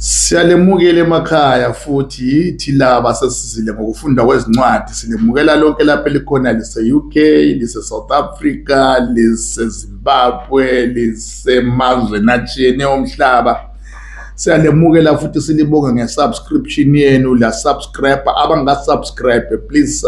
Siyalemukela emakhaya futhi yithi laba sesizile ngokufunda kwezincwadi silemukela lonke lapha likhona lise-UK, lise-South Africa, lise-Zimbabwe, lisemazweni atshiyeneyo omhlaba. Siyalemukela futhi silibonga nge-subscription yenu la subscribe abangasubscribe please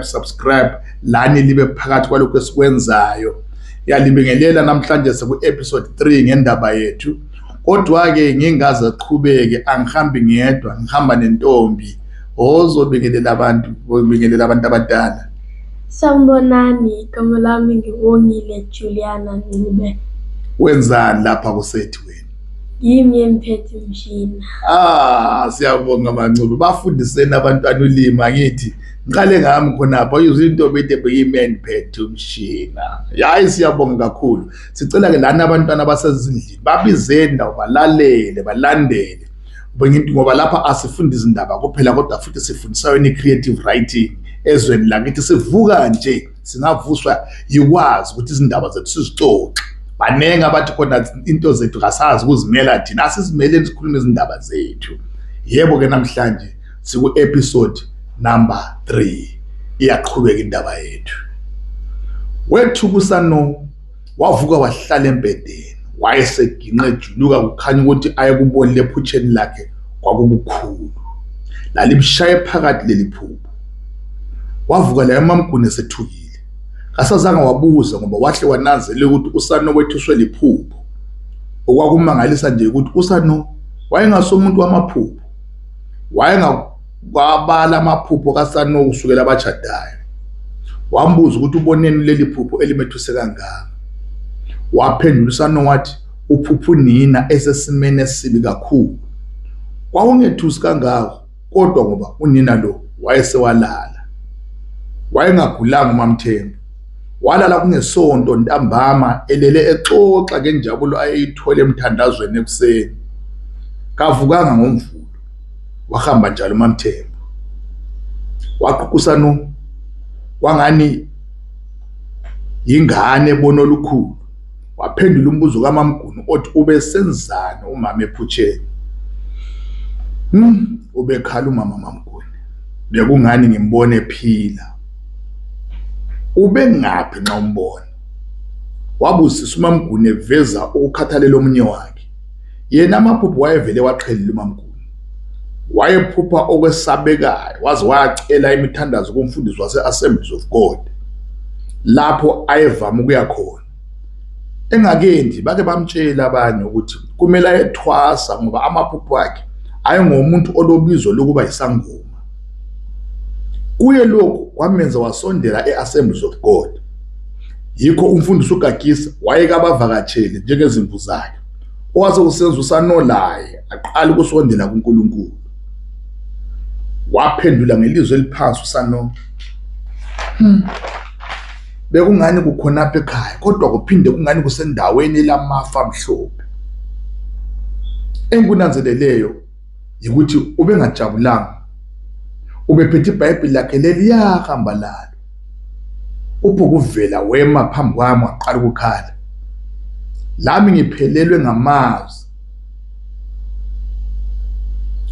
subscribe lani libe phakathi kwalokho esikwenzayo. Yalibingelela namhlanje seku-episode 3 ngendaba yethu. Kodwa-ke ngingaze qhubeke angihambi ngedwa ngihamba nentombi ozobingelela abantu abadala. Sanibonani, igama lami ngiwongile Juliana Ncube. Wenzani lapha kusethi wena? Yimi emphethe umshina. Siyabonga Mancube. Bafundiseni abantwana ulimi angithi ngiqale ngami khonapha uyizwe intombi ethi beyimeni phethe umshina. Hayi siyabonga kakhulu. Sicela ke lana abantwana abasezindlini babizeni ndawo balandele. Ngoba lapha asifundi izindaba kuphela kodwa futhi sifundisa yona i-creative writing ezweni lakithi sivuka nje singavuswa yikwazi ukuthi izindaba zethu sizixoxe. Banenge abathi khona into zethu kasazi ukuzimela thina asizimele sikhuluma izindaba zethu. Yebo ke namhlanje siku-episode number 3 iyaqhubeka indaba yethu. Wethu kusano wavuka wahlala embedeni wayeseginqe ejuluka kukhanya ukuthi aye kubona lephutsheni lakhe kwakukukhulu lalimshaye phakathi leliphupho. Wavuka la eMamguni esethukile kasazange wabuza ngoba wahle wananzela ukuthi usano wethu sweliphupho. Okwakumangalisa nje ukuthi usano wayengasomuntu wamaphupho, wayengakwabala amaphupho kasano kusukela abachadayo. Wambuza ukuthi uboneni leli phupho elimethuse kangaka. Waphendula usano wathi uphupha unina esesimene esibi kakhulu. Kwakungethusi kangako kodwa ngoba unina lo wayesewalala. Wayengagulanga uMamthembu. Walala kungesonto ntambama elele exoxa ngenjabulo ayeyithola emthandazweni ekuseni. Kavukanga ngomvulo. Wahamba njalo uMamthembu. Waququsano wangani ingane ebona olukhulu. Waphendula umbuzo kaMamguni othi ubesenzani umama ephutsheni. Ubekhala umama Mamguni. Bekungani ngimbone ephila. Ubengaphi nxa umbona? Wabusisa uMamguni eveza ukukhathalela omunye wakhe. Yena amaphupho wayevele waqhelile uMamguni. Wayephupha okwesabekayo waze wacela imithandazo kumfundisi wase-Assemblies of God lapho ayevama ukuya khona. Engakendi bake bamtshela abanye ukuthi kumele ayethwasa ngoba amaphupho akhe ayengomuntu olobizo lokuba yisangoma. Kuye lokho kwamenza wasondela e-Assemblies of God. Yikho umfundisi uGagisa wayekabavakatshele njengezimvu zakhe. Owaze usenza usanolaye aqala ukusondela kuNkulunkulu. Waphendula ngelizwi eliphansi usano. Bekungani kukhona apha ekhaya kodwa kuphinde kungani kusendaweni lamafa amhlophe. Enkunanzeleleyo ukuthi ubengajabulanga. Ubephethe iBhayibheli lakhe leliyahamba lalo. Uphukuvela wema phambi kwami waqala ukukhala. Lami ngiphelelwe ngamazwi.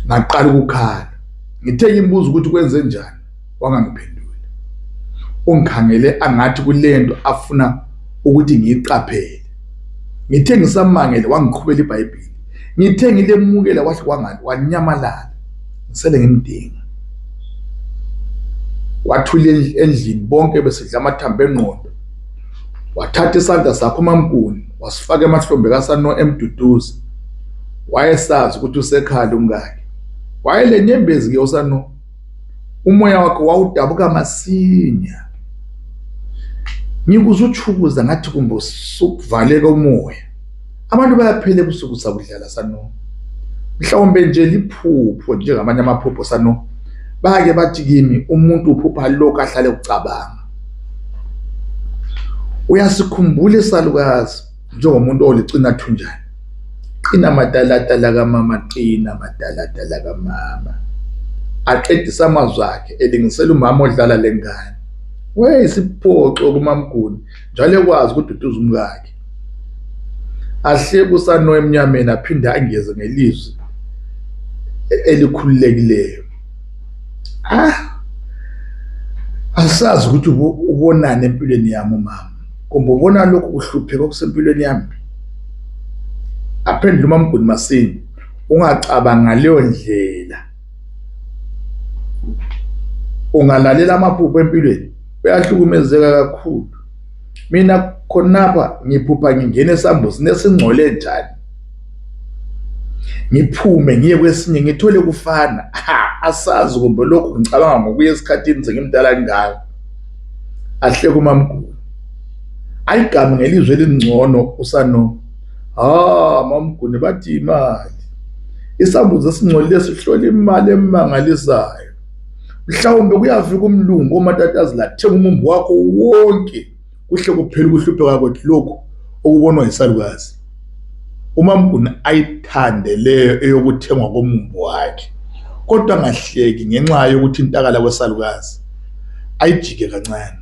Ngaqala ukukhala. Ngithe ngimbuza ukuthi kwenze njani wangangiphenduli. Ungikhangele angathi kulento afuna ukuthi ngiyiqaphele. Ngithe ngisamangele wangiqhubela iBhayibheli. Ngithe ngilemukela wahle kwangani wanyamalala. Ngisele ngimdinga. Wathula endlini bonke besidla amathambo engqondo. Wathatha isandla sakhe uMamguni wasifaka emahlombe kasano emduduza. Wayesazi ukuthi usekhala umngaki. Wayelenyembezi ke usano. Umoya wakhe wawudabuka masinya. Ngikuze uchukuza ngathi kumbe sukuvaleka umoya. Abantu bayaphela ebusuku sabudlala sano. Mhlawumbe nje liphupho njengamanye amaphupho sano. Bake bathi kimi umuntu uphupha lokho ahlale ukucabanga. Uyasikhumbula isalukazi njengomuntu olicina thunjani. Qina madalatala kamama, qina madalatala kamama. Aqedisa amazwi akhe elingisela umama odlala lengane. Wayesiphoxo kuMamguni njalo ekwazi ukuthi uduza umkakhe. ahleke usano emnyameni aphinde angeze ngelizwi elikhululekileyo. Asazi ukuthi ubonani empilweni yami mama, kumbe ubona lokho kuhlupheka okusempilweni yami. Aphendula uMamGuni Masini, ungacabanga leyo ndlela. Ungalalela amaphupho empilweni, uyahlukumezeka kakhulu. Mina khonapha ngiphupha ngingena esambuzini esingcole njani, ngiphume ngiye kwesinye ngithole kufana. Asazi kumbe lokho ngicabanga ngokuya esikhathini sengimdala ngaka. Ahleke uMamGuni, ayigama ngelizwe elingcono usano. MaMguni bathi imali. Isambuzi esingcolile sihlola imali emangalisayo. Mhlawumbe kuyafika umlungu omatatazi lathenga umumbu wakho wonke kuhle kuphela ukuhlupheka kwethu lokho okubonwa yisalukazi. uMamGuni ayithande leyo eyokuthengwa komumbu wakhe, kodwa ngahleki ngenxa yokuthi intakala kwesalukazi ayijike kancane.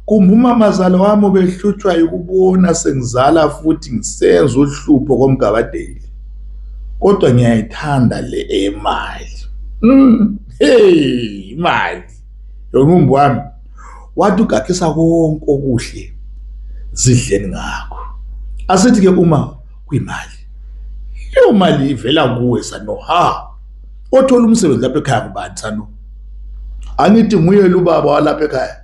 Kumbe umamazala wami obehlutshwa ukubona sengizala futhi ngisenza uhlupho komgabadeli, kodwa ngiyayithanda le emali. Imali yomumbu wami wathi ugakisa konke okuhle zidleni ngakho. Asithi ke uma kuyimali, leyo mali ivela kuwe sano. Othola umsebenzi lapha ekhaya kubani sano? Angithi nguye ubaba walapha ekhaya.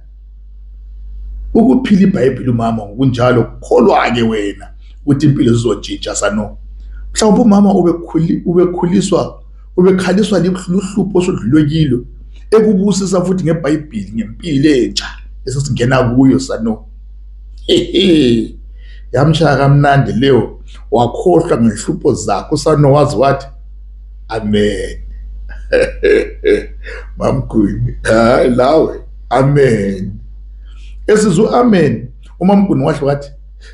Ukuphila iBhayibheli umama ngokunjalo kholwa ke wena ukuthi impilo zizotshintsha sano. Mhlawumbe umama ubekhaliswa luhlupho osudlulekile ekubusisa futhi ngeBhayibheli ngempilo entsha esesingena kuyo sano. Yamshaya kamnandi leyo, wakhohlwa ngehlupho zakho sano, wazi wathi amen. MaMguni, lawe amen. Esizwe amen, uMamGuni wahle wathi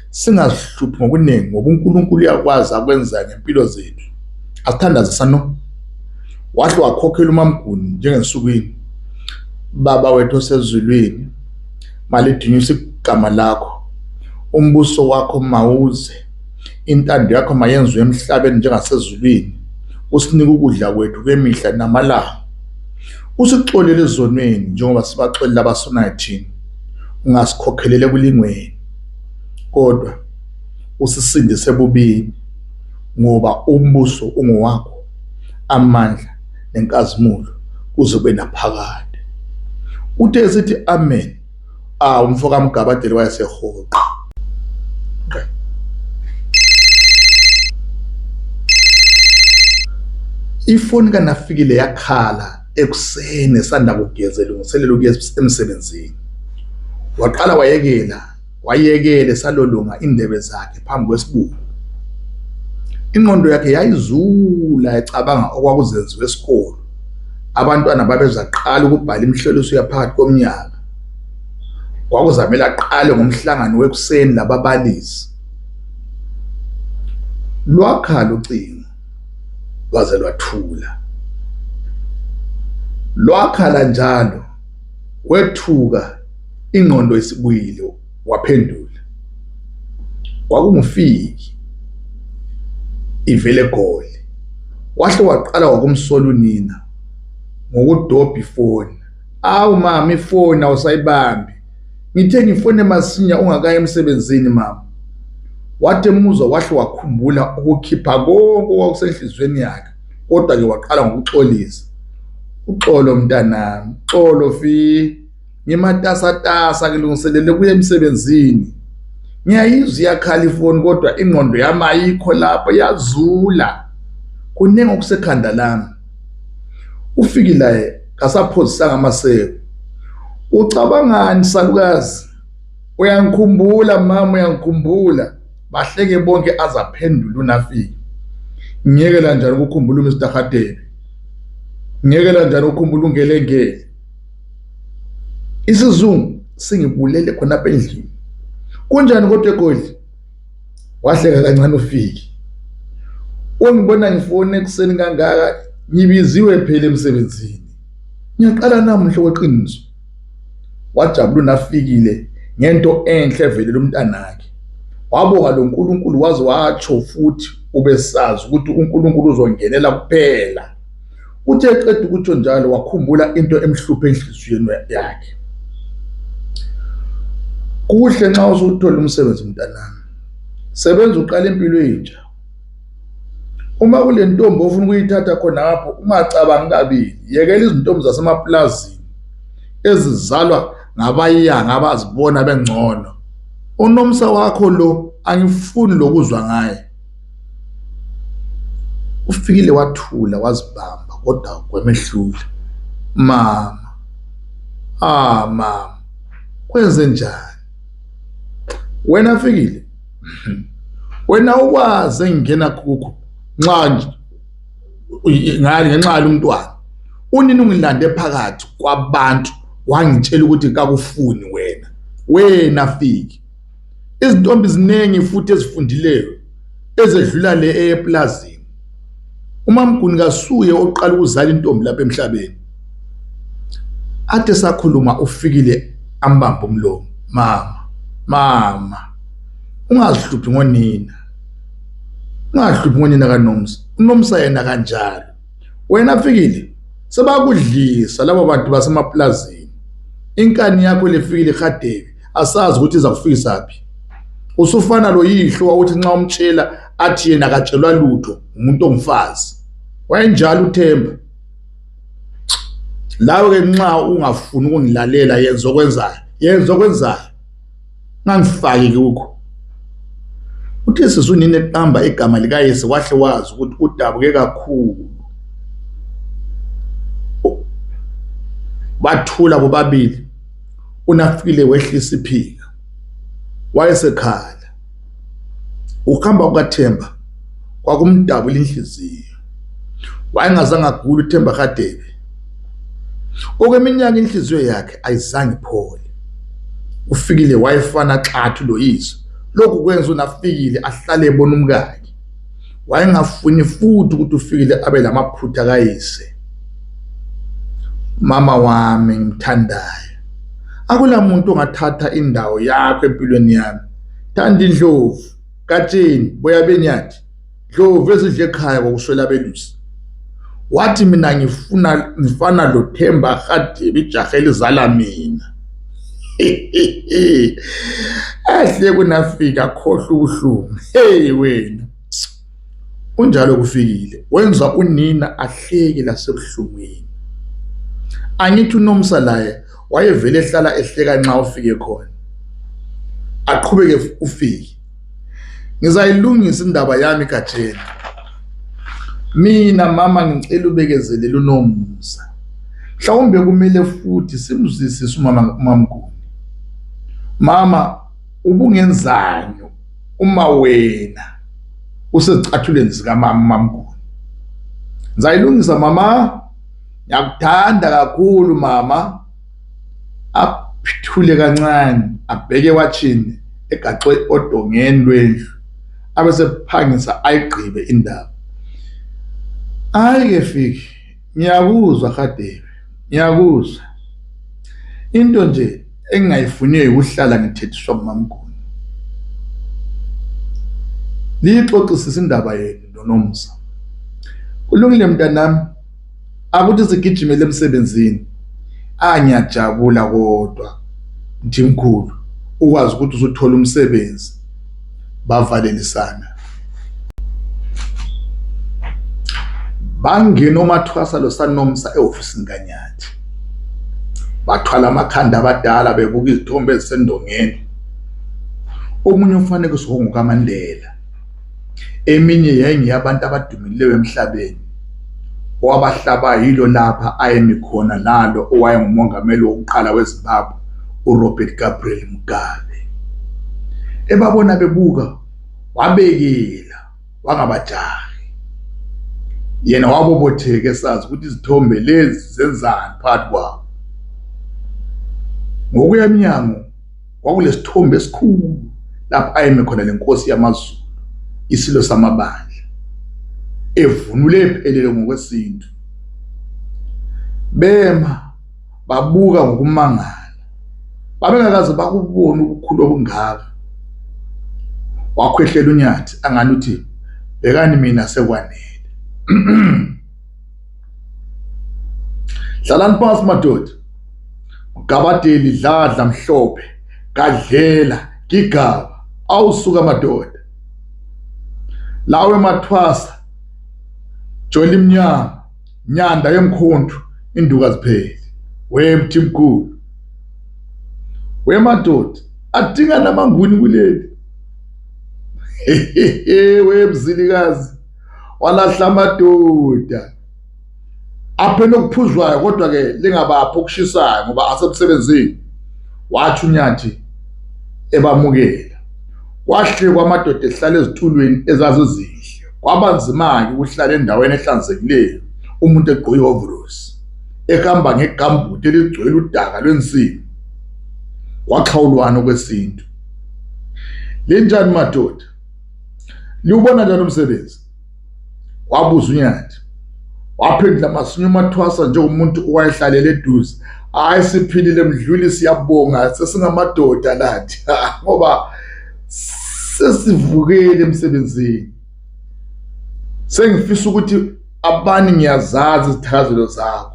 singazihluphi ngokuningi ngoba uNkulunkulu uyakwazi akwenza ngempilo zethu. Asithandaze sano. Wahle wakhokhela uMamGuni njengensukwini. Baba wethu osezulwini, malidunyiswe igama lakho. Umbuso wakho mawuze, intando yakho mayenziwe emhlabeni njengasezulwini. Usinike ukudla kwethu kwemihla namalanga. Usixolele ezonweni njengoba sibaxolela abasonayo thina. Ungasikhokhelele kulingweni, kodwa usisindise ebubini, ngoba umbuso ungowakho, amandla nenkazimulo kuzobe naphakade. Uthe sithi amen, umfo kaMgabadeli wayesehoqa. Ifoni kanafikile yakhala ekuseni esanda kugezela lungiselela ukuya emsebenzini. Waqala wayekele salolunga indebe zakhe phambi kwesibuko. Ingqondo yakhe yayizula ecabanga okwakuzenziwe esikolo. Abantwana babezaqala ukubhala imihloliso yaphakathi komnyaka. Kwakuzamela aqale ngomhlangano wekuseni lababalisi. Lwakhala ucingo lwaze lwathula. Lwakhala njalo wethuka, ingqondo isibuyile, waphendula. Kwakungufiki ivele Goli. Wahle waqala wakumsola unina ngokudobha ifoni. Mama, ifoni awusayibambi. Ngithe ngifone masinya ungakayi emsebenzini mama. Wathi emuzwa wahle wakhumbula ukukhipha konke okwakusenhlizweni yakhe, kodwa ke waqala ngokuxolisa. Uxolo mntanami, xolo fi. Ngimatasatasa ngilungiselele kuya emsebenzini. Ngiyayizwa iyakhala ifoni kodwa ingqondo yami ayikho lapho, yazula. Kuningi okusekhanda lami. Ufikile kasaphozisanga amaseko. Ucabangani salukazi? Uyangikhumbula mama, uyangikhumbula. Bahleke bonke azaphendula uNafiki. Ngiyekela njani ukukhumbula uMr Khatebi? Ngiyekela njani ukukhumbula uNgelengele? Isizungu singibulele khona apha endlini. Kunjani kodwa eGoli? Wahleka kancane uFiki. Ungibona ngifone ekuseni kangaka, ngibiziwe phela emsebenzini. Ngiyaqala namhla weqiniso. Wajabula uNafikile ngento enhle evelela umntanakhe. wabonga lo nkulunkulu waze watsho futhi ubesazi ukuthi unkulunkulu uzongenela kuphela. Uthe eqeda ukutsho njalo wakhumbula into emhluphe enhliziyweni yakhe. Kuhle nxa usuthola umsebenzi mntanami, sebenza uqala impilo entsha. Uma kule ntombi ofuna ukuyithatha khona lapho ungacabangi kabili, yekela izintombi zasemaplazini ezizalwa ngabayanga abazibona bengcono. UNomsa wakho lo angifuni lokuzwa ngaye. Ufikile wathula wazibamba kodwa kwemehlule. Mama, mama, kwenze njani? Wena Fikile, wena ukwazi engena kuku ngenxa yalomntwana. Unini ungilande phakathi kwabantu wangitshela ukuthi kakufuni wena Fiki. Izintombi ziningi futhi ezifundileyo ezedlula le eplazini. UMamGuni kasuye oqala ukuzala intombi lapha emhlabeni. Athe sakhuluma uFikile ambamba umlomo. Mama, ungazihluphi ngonina. Ungazihluphi ngonina kaNomsa. UNomsa yena kanjalo. Wena Fikile, sebakudlisa labo bantu basemaplazini. Inkani yakho leFikile Radebe asazi ukuthi iza kufikisa phi. Usufana lo yihlo wawuthi nxa umtshela athi yena akatshelwa lutho umuntu ongumfazi. Wayenjalo uThemba. Lawe ke nxa ungafuni ukungilalela yenza okwenzayo. Ngangifaki kukho. Uthe sisunini eqamba igama likaYese wahle wazi ukuthi udabuke kakhulu. Bathula bobabili. UNafikile wehlisa iphika. Wayesekhala. Ukuhamba kukaThemba kwakumdabula inhliziyo. Wayengazange agule uThemba Radebe. Okweminyaka inhliziyo yakhe ayizange iphole. UFikile wayefana xathu loyise. Lokhu kwenza uNafikile ahlale ebona umkakhe. Wayengafuni futhi ukuthi uFikile abe lamaphutha kayise. Mama wami ngithandayo, akula muntu ongathatha indawo yakho empilweni yami. Thanda indlovu kaTsheni boya benyathi, Ndlovu ezidle ekhaya kokuswela belusi. Wathi mina ngifana lo Themba Radebe ijaha elizala mina. Ahle kunafika khohla ubuhlungu. Wena unjalo kuFikile wenza unina ahleke lasebuhlungwini. Angithi uNomsa laye wayevele ehlala ehleka nxa ufike khona. Aqhubeke ufike. Ngizayilungisa indaba yami kaTsheni. Mina mama ngicela ubekezelele uNomsa. Mhlawumbe kumele futhi simzwisise uMamGuni. Mama, ubungenzani uma wena usezicathulweni zika MaMGuni? Ngizayilungisa mama. Ngiyakuthanda kakhulu mama. Aphithule kancane abheke watshini egaxwe odongeni lwendlu abesephangisa ayigqibe indaba. Ke Fiki, ngiyakuzwa Radebe, ngiyakuzwa. Into nje engingayifuniyo ukuhlala ngithethiswa uMamGuni. Lixoxisisa indaba yenu noNomsa. Kulungile mntanami, akuthi sigijimele emsebenzini. Ngiyajabula kodwa Mthimkhulu ukwazi ukuthi uzothola umsebenzi bavalelisana. Bangena uMathwasa lo saNomsa eofisini kaNyathi. Bathwala amakhanda abadala bebuka izithombe ezisendongeni. Omunye umfanekiso ngokaMandela. Eminye yayiyabantu abadumileyo emhlabeni. Owabahlaba yilo lapha ayemi khona nalo owayengumongameli wokuqala weZimbabwe uRobert Gabriel Mugabe. Ebabona bebuka wabekela wangabajahi. Yena wabobotheka esazi ukuthi izithombe lezi zenzani phakathi kwabo. Ngokuya eminyango kwakulesithombe esikhulu lapha ayemi khona lenkosi yamaZulu, isilo samabandla, evunule ephelele ngokwesintu. Bema babuka ngokumangala. Babengakaze bakubona ubukhulu obungaka. wakhwehlela uNyathi angani uthi bekani mina sekwanele. Hlalani phansi madoda. Ugabadeli dladla mhlophe kadlela gigaba awusuka madoda. Lawe mathwasa joli mnyama nyanda yemkhonto induka ziphele. Wemthi mkhulu. Wemadoda adinga namanguni kuleli. Webzilikazi walahla madoda. Aphe nokuphuzwayo kodwa ke lingabapho ukushisayo ngoba asemsebenzini. Wathi uNyathi ebamukela. Wahle kwamadoda ehlala ezitulweni ezazizihle. Kwabanzima ke ukuhlala endaweni ehlanzekileyo umuntu egqoke ihovorosi ehamba ngegambuti eligcwele udaka lwensimbi. Waxhawulwana kwesintu. Lenjani madoda? Liubona njani umsebenzi? Wabuza uNyathi. Waphendula masinya umathwasa njengomuntu owayehlalele eduze. Hayi siphilile mdluli siyabonga sesingamadoda lathi ngoba sesivukele emsebenzini. Sengifisa ukuthi abani ngiyazazi izithakazelo zakho.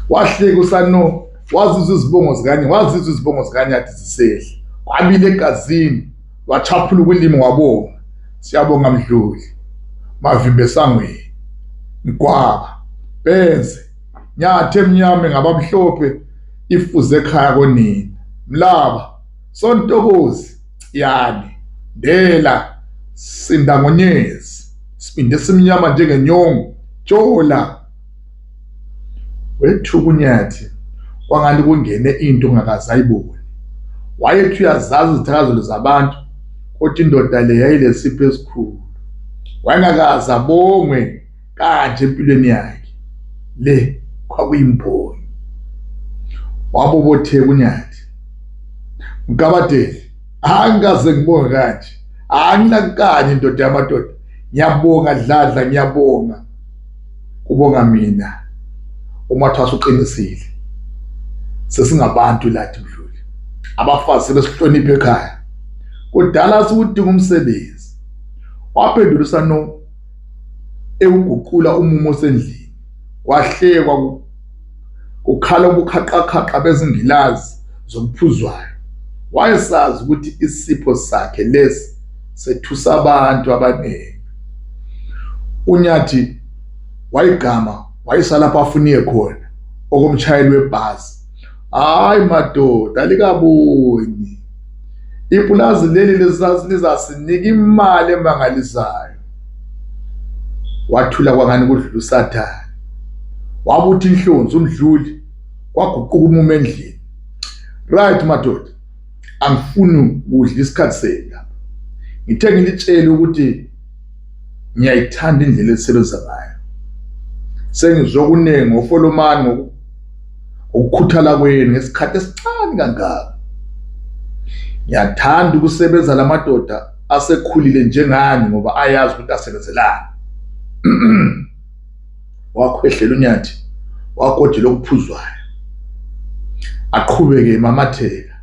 Wahleka usano wazizwa izibongo zikaNyathi zisehle. Wabile egazini wachaphula ukulima wabonga. Siyabonga mdluli. Mavimbe sangweni. Mgwaba. Benze. Nyathi emnyama ngabamhlophe ifuze ekhaya konina. Mlaba. Sontokozi. Yani. Ndela. Sindangonyezi. Sipinde simnyama njengenyongo. Jola. Wethuka uNyathi kwangani kungene into ongakaze ayibone. Wayethi uyazazi izithakazelo zabantu kodwa indoda le yayilesipho esikhulu. Wayengakaze abongwe kanje empilweni yakhe. Le kwakuyimboni. Wabobotheka uNyathi. Mgabadeli, angikaze ngibonge kanje. Angilakanye indoda yamadoda. Ngiyabonga dladla ngiyabonga. Kubonga mina. Umathwasa uqinisile. Sesingabantu lathi mdluli. Abafazi besihlonipha ekhaya. Kudala sikudinga umsebenzi. Waphendula usano ewuguqula umumo osendlini. Wahlekwa ukhala ubukhaqaqaqa bezingilazi zokuphuzwayo. Wayesazi ukuthi isipho sakhe lesi sethusa abantu abaningi. uNyathi wayigama wayisala lapha afuniye khona okumshayeli webhasi. Hayi madoda likaboni. Ipulazi leli lizasinika imali emangalisayo. Wathula kwangani kudlula uSathane. Wabuthi inhlonzi umdluli kwaguquka umumo endlini. Right madoda. Angifuni ukudla isikhathi senu lapha. Ngithe ngilitshele ukuthi ngiyayithanda indlela esebenza ngayo. Sengizwe kunenge ngofolomani ngokukhuthala kwenu ngesikhathi esincane kangaka. Ngiyathanda ukusebenza lamadoda asekhulile njengani ngoba ayazi ukuthi asebenzelani. Wakhwehlela uNyathi wagodela okuphuzwayo. Aqhubeke mamatheka.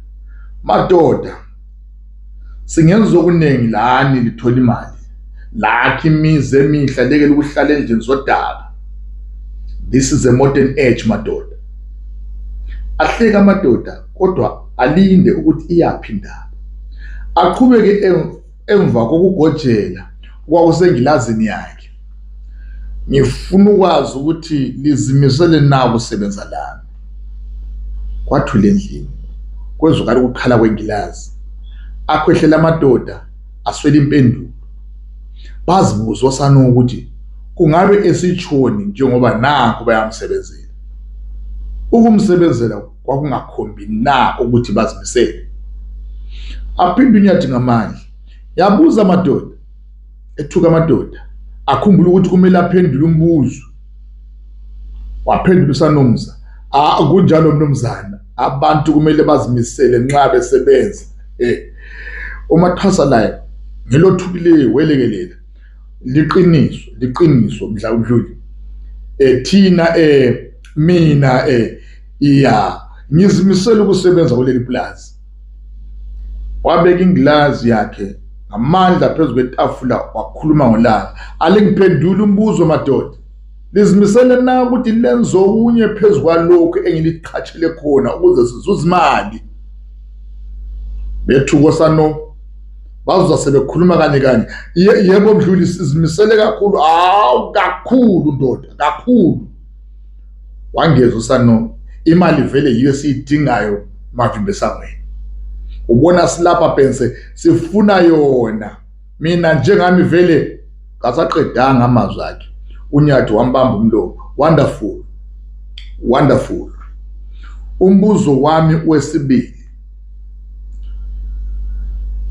Madoda singenza okunengi lani lithola imali. Lakhi imizi emihle lekele ukuhlala endlini zodaba. This is a modern age madoda. Ahleka amadoda kodwa alinde ukuthi iyaphi indaba. Aqhubeke emva kokugojela kwakusengilazini yakhe. Ngifuna ukwazi ukuthi lizimisele na ukusebenza lami. Kwathula endlini. Kwezukala ukukhala kwengilazi. Akhwehlela amadoda aswela impendulo. Bazibuza osano ukuthi kungabe esitshoni njengoba nanku bayamsebenzela. Ukumsebenzela kwakungakhombi na ukuthi bazimisele. Aphinda uNyathi ngamandla. Yabuza amadoda. Ethuka amadoda. Akhumbula ukuthi kumele aphendule umbuzo. Waphendula uSanomza. Kunjalo mnumzana. Abantu kumele bazimisele nxa besebenza. Umathwasa laye ngelothukileyo welekelela. Liqiniso mdla udluli. Thina mina iya ngizimisela ukusebenza kuleli plaza. wabeka ingilazi yakhe ngamandla phezu kwetafula wakhuluma ngolaka. Alingiphendula umbuzo madoda. Lizimisele na ukuthi lenze okunye phezu kwalokho engiliqhatshele khona ukuze sizuze imali? Bethuko sano bazoza sebekhuluma kanye. Yebo Mdluli, sizimisele kakhulu. Hawu kakhulu ndoda, kakhulu. Wangeza uSano, imali vele yiyo siyidingayo Mavimbe Sangweni. Ubona silapha pense sifuna yona. Mina njengami vele kasaqedanga amazwi akhe. Unyathi wambamba umlomo. Wonderful. Wonderful. Umbuzo wami wesibili.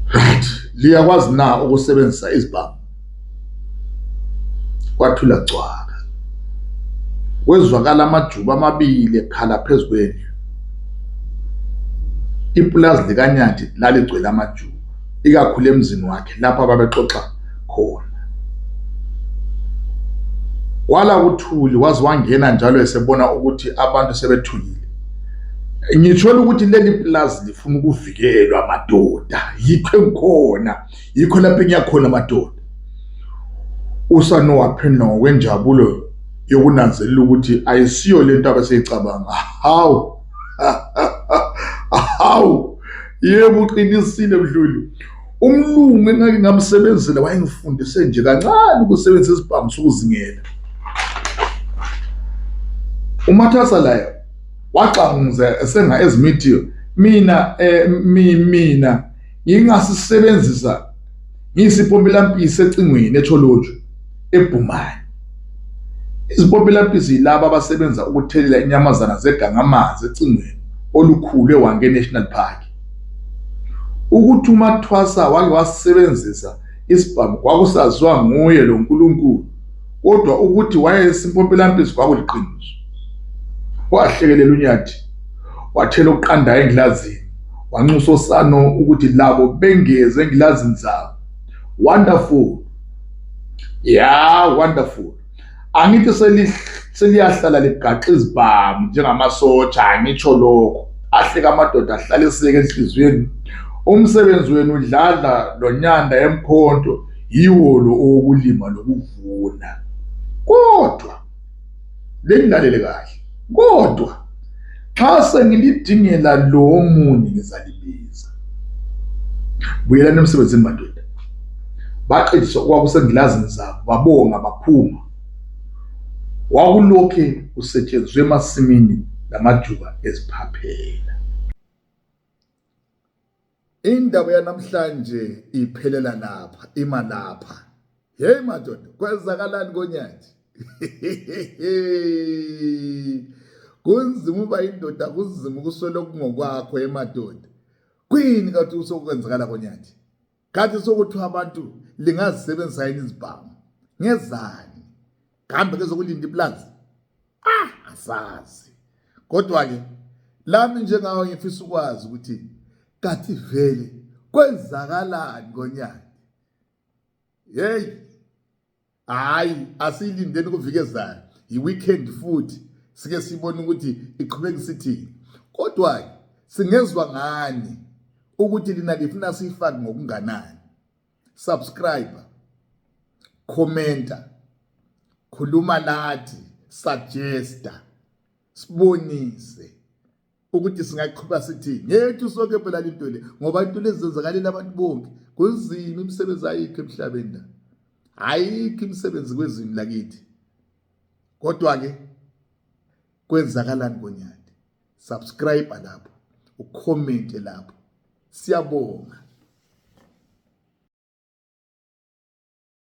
Right. Liyakwazi na ukusebenzisa izibhamu? Kwathula cwaka. Kwezwakala amajuba amabili ekhala phezukweni. Ipulazi likanyathi laligcwele amajuba, ikakhulu emzini wakhe lapha ababexoxa khona. Wala uThuli waze wangena njalo esebona ukuthi abantu sebethulile. Ngitshela ukuthi leli pulazi lifuna ukuvikelwa madoda. Yikho engikhona, yikho lapho engiyakhona madoda. USano waphendula ngokwenjabulo yokunanzelela ukuthi ayisiyo lento abaseyicabanga. Hawu. Hawu. Yebo uqinisile Mdluli. Umlungu engake ngamsebenzela wayengifundise nje kancane ukusebenzisa isibhamu sokuzingela. uMathasa layo waxanguza esenga ezimithio. Mina ngingasisebenzisa ngisipompelampisi ecingweni eTholojo eBhumani. Izipompelampisi yilabo abasebenza ukuthelela inyamazana zeganga amanzi ecingweni olukhulu eWange National Park. Ukuthi uMathasa wake wasebenzisa isibhamu kwakusaziwa nguye lo nkulunkulu, kodwa ukuthi wayesipompelampisi kwakuliqiniso. Wahlekelela unyathi, wathela uqanda engilazini, wanxusa uSano ukuthi labo bengeze engilazini zabo. Wonderful. Yeah, wonderful. Angithi seliyahlala ligaxa izibhamu njengamasotsha, ngitsho lokho. Ahleka amadoda ahlaliseke enhlizweni. Umsebenzi wenu udlala lonyanda emkhonto yiwo lo okulima lokuvuna. Kodwa lengilalele kahle. Kodwa xa sengilidingela lo munye ngizalibiza. Buyelani emsebenzini madoda. Baqediswa kwakusengilazini zabo, babonga baphuma. Wakulokhe usetshenzwe emasimini lamajuba eziphaphela. Indaba yanamhlanje iphelela lapha, ima lapha. Hey madoda, kwenzakalani koNyathi? Kunzima uba indoda, kunzima ukuswela okungokwakho emadoda. Kwini kathi usokwenzakala koNyathi? Kathi sokuthi abantu lingazisebenzisa yini izibhamu? Ngezani? Kambe kezokulinda iplazi? Asazi. Kodwa ke lami njengawe ngifisa ukwazi ukuthi kathi vele kwenzakalani koNyathi? Hey. Hayi, asilindeni kuvikezana. I-weekend futhi sike sibone ukuthi iqhubeka isithini. Kodwa singezwa ngani ukuthi lina lifuna sifake ngokunganani? Subscribe, commenta, khuluma nathi, suggesta, sibonise ukuthi singaqhubeka sithini. Yethu sonke phela into le, ngoba into lezi zenzakalile abantu bonke. Kunzima imisebenzi ayikho emhlabeni. Ayikho imisebenzi kwezini lakithi. Kodwa ke kwenzakalani koNyathi? Subscribe lapho, ucommente lapho. Siyabonga.